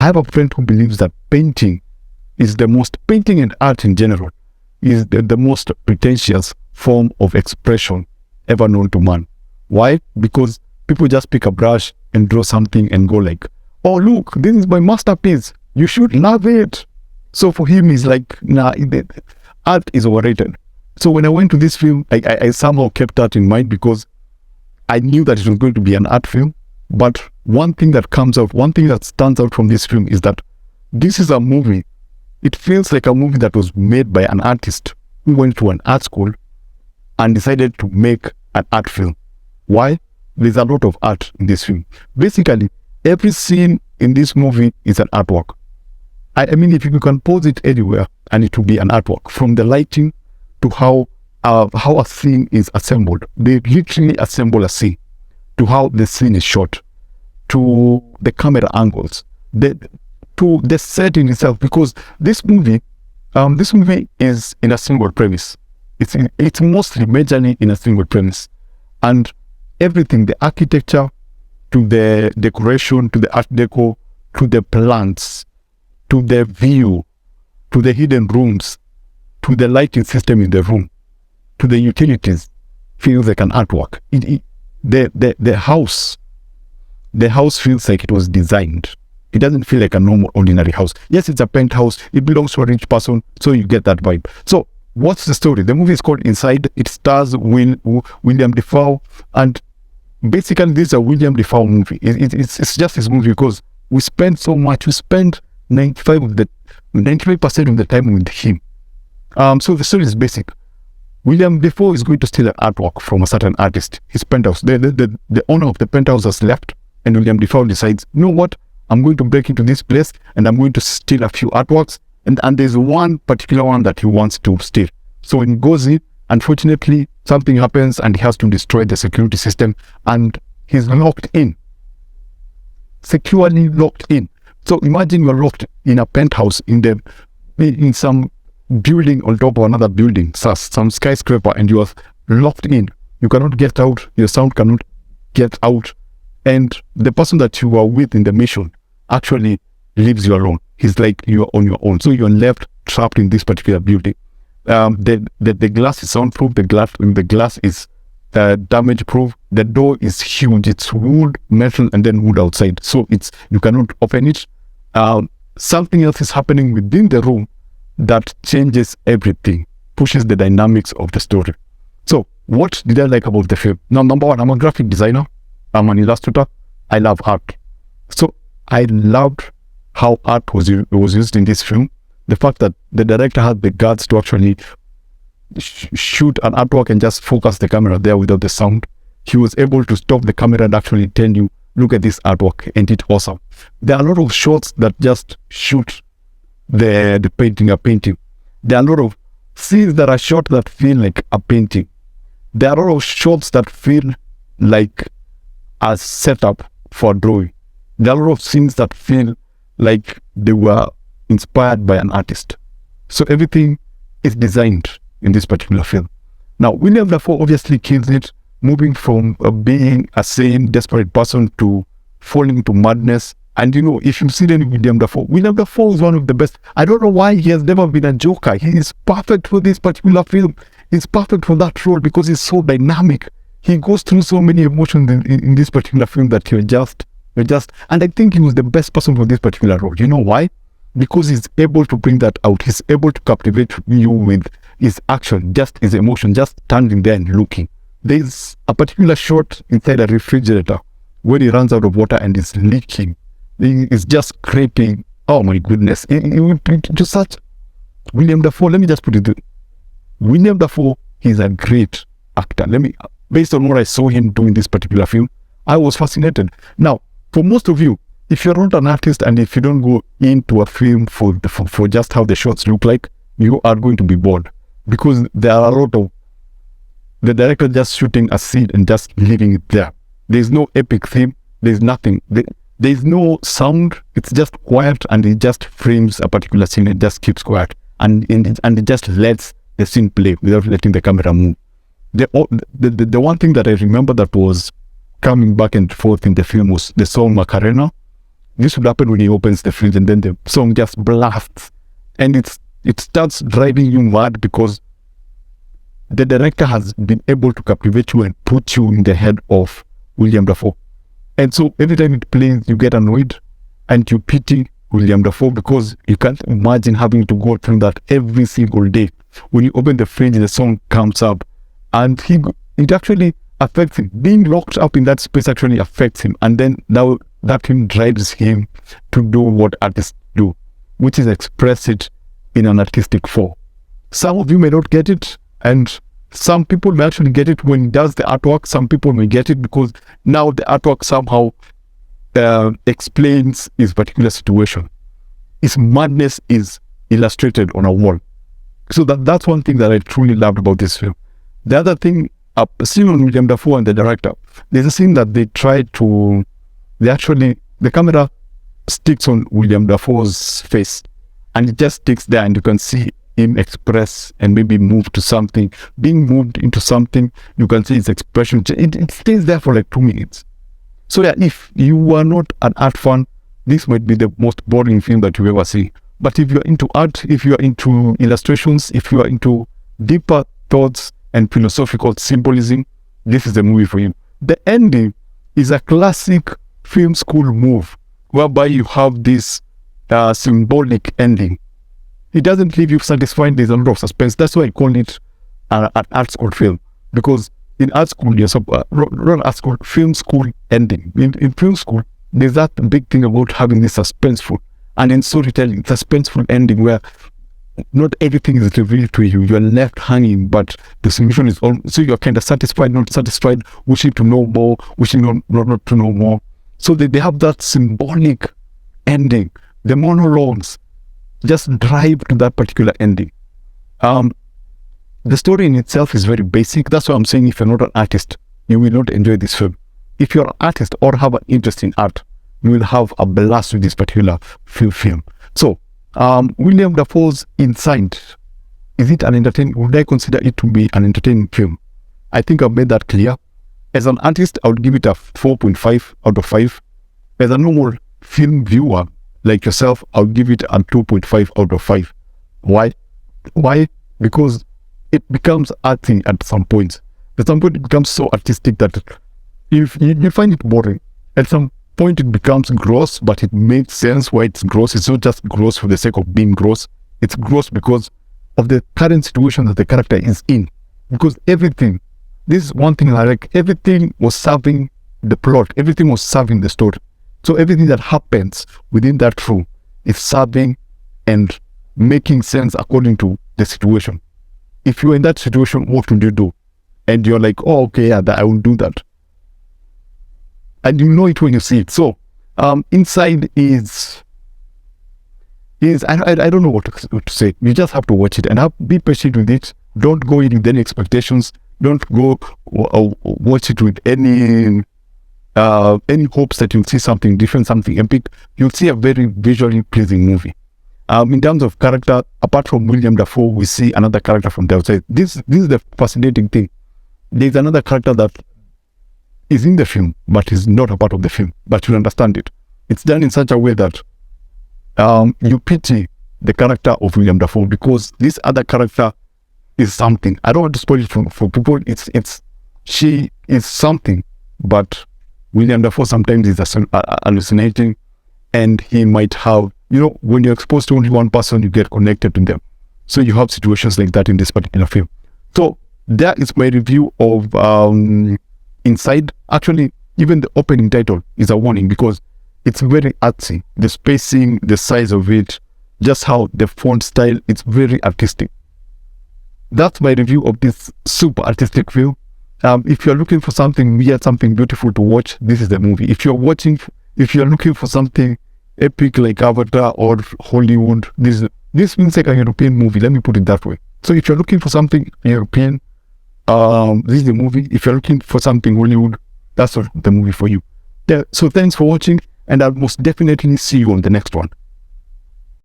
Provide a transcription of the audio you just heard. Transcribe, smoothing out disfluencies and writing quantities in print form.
I have a friend who believes that painting and art in general is the most pretentious form of expression ever known to man. Why? Because people just pick a brush and draw something and go like, oh, look, this is my masterpiece. You should love it. So for him, he's like, nah, art is overrated. So when I went to this film, I somehow kept that in mind because I knew that it was going to be an art film. But one thing that stands out from this film is that this is a movie. It feels like a movie that was made by an artist who went to an art school and decided to make an art film. Why? There's a lot of art in this film. Basically, every scene in this movie is an artwork. I mean, if you can pose it anywhere and it will be an artwork, from the lighting to how a scene is assembled. They literally assemble a scene, to how the scene is shot, to the camera angles, to the setting itself. Because this movie is in a single premise. It's mostly majorly in a single premise, and everything, the architecture, to the decoration, to the art deco, to the plants, to the view, to the hidden rooms, to the lighting system in the room, to the utilities, feels like an artwork. The house feels like it was designed. It doesn't feel like a normal, ordinary house. Yes, it's a penthouse. It belongs to a rich person, so you get that vibe. So, what's the story? The movie is called Inside. It stars William Defoe, and basically, this is a William Defoe movie. It's just his movie because we spend so much. We spend 95% of the time with him. So the story is basic. William Defoe is going to steal an artwork from a certain artist, his penthouse. The owner of the penthouse has left, and William Defoe decides, you know what? I'm going to break into this place and I'm going to steal a few artworks. And there's one particular one that he wants to steal. So when he goes in, unfortunately, something happens and he has to destroy the security system, and he's locked in, securely locked in. So imagine you're locked in a penthouse in some building on top of another building, some skyscraper, and you are locked in. You cannot get out. Your sound cannot get out. And the person that you are with in the mission actually leaves you alone. He's like, you're on your own. So you're left trapped in this particular building. The glass is soundproof. The glass is damage proof. The door is huge. It's wood, metal, and then wood outside. So you cannot open it. Something else is happening within the room that changes everything, pushes the dynamics of the story. So what did I like about the film? Now, number one, I'm a graphic designer. I'm an illustrator. I love art. So I loved how art was used in this film. The fact that the director had the guts to actually shoot an artwork and just focus the camera there without the sound. He was able to stop the camera and actually tell you, look at this artwork, and it's awesome. There are a lot of shots that just shoot the painting a painting. There are a lot of scenes that are shot that feel like a painting. There are a lot of shots that feel like a setup for a drawing. There are a lot of scenes that feel like they were inspired by an artist. So everything is designed in this particular film. Now, William Dafoe obviously kills it, moving from being a sane, desperate person to falling into madness. And you know, if you've seen any William Dafoe is one of the best. I don't know why he has never been a Joker. He is perfect for this particular film. He's perfect for that role because he's so dynamic. He goes through so many emotions in this particular film that you're just, and I think he was the best person for this particular role. You know why? Because he's able to bring that out. He's able to captivate you with his action, just his emotion, just standing there and looking. There's a particular shot inside a refrigerator where he runs out of water and is leaking. It's just scraping. Oh my goodness. Just such William Dafoe, let me just put it this. William Dafoe, he's a great actor. Based on what I saw him do in this particular film, I was fascinated. Now, for most of you, if you're not an artist and if you don't go into a film for just how the shots look like, you are going to be bored. Because there are a lot of the director just shooting a scene and just leaving it there. There's no epic theme. There's nothing. There's no sound. It's just quiet, and it just frames a particular scene. It just keeps quiet, and it just lets the scene play without letting the camera move. The one thing that I remember that was coming back and forth in the film was the song Macarena, this would happen when he opens the fridge and then the song just blasts. And it starts driving you mad because the director has been able to captivate you and put you in the head of William Dafoe. And so every time it plays, you get annoyed and you pity William Dafoe because you can't imagine having to go through that every single day. When you open the fridge, the song comes up and it actually affects him. Being locked up in that space actually affects him. And then now that thing drives him to do what artists do, which is express it in an artistic form. Some of you may not get it, and some people may actually get it when he does the artwork. Some people may get it because now the artwork somehow explains his particular situation. His madness is illustrated on a wall. So that's one thing that I truly loved about this film. The other thing, still on William Dafoe and the director, there's a scene that the camera sticks on William Dafoe's face and it just sticks there and you can see him express and maybe move to something. Being moved into something, you can see his expression. It stays there for like 2 minutes. So yeah, if you are not an art fan, this might be the most boring film that you ever see. But if you're into art, if you're into illustrations, if you are into deeper thoughts and philosophical symbolism, this is the movie for you. The ending is a classic film school move whereby you have this symbolic ending. It doesn't leave you satisfied. There's a lot of suspense. That's why I call it an art school film, because in art school, film school ending. In film school, there's that big thing about having this suspenseful, and in storytelling, suspenseful ending where not everything is revealed to you. You're left hanging, but the solution is all. So you're kind of satisfied, not satisfied, wishing to know more, wishing not to know more. So they have that symbolic ending. The monologues just drive to that particular ending. The story in itself is very basic. That's why I'm saying if you're not an artist, you will not enjoy this film. If you're an artist or have an interest in art, you will have a blast with this particular film. So, William Dafoe's Inside, is it an entertaining? Would I consider it to be an entertaining film? I think I've made that clear. As an artist, I would give it a 4.5 out of 5. As a normal film viewer like yourself, I would give it a 2.5 out of 5. Why? Because it becomes arty at some point. At some point, it becomes so artistic that if you find it boring. At some point, it becomes gross, but it makes sense why it's gross. It's not just gross for the sake of being gross. It's gross because of the current situation that the character is in. Because everything, this is one thing I like, everything was serving the plot. Everything was serving the story. So everything that happens within that room is serving and making sense according to the situation. If you're in that situation, what would you do? And you're like, oh, okay, yeah, I will do that. And you know it when you see it. So, Inside is I don't know what to say. You just have to watch it and be patient with it. Don't go in with any expectations. Don't go watch it with any hopes that you'll see something different, something epic. You'll see a very visually pleasing movie. In terms of character, apart from William Dafoe, we see another character from the outside. This is the fascinating thing. There's another character that is in the film, but is not a part of the film. But you understand it. It's done in such a way that you pity the character of William Dafoe because this other character is something. I don't want to spoil it for people. She is something, but William Dafoe sometimes is hallucinating, and he might have, when you're exposed to only one person, you get connected to them. So you have situations like that in this particular film. So that is my review of Inside. Actually, even the opening title is a warning because it's very artsy. The spacing, the size of it, just how the font style, it's very artistic. That's my review of this super artistic film. If you're looking for something weird, something beautiful to watch, this is the movie. If you're looking for something epic like Avatar or Hollywood, this means like a European movie. Let me put it that way. So if you're looking for something European, this is the movie. If you're looking for something Hollywood, that's the movie for you. So thanks for watching, and I'll most definitely see you on the next one.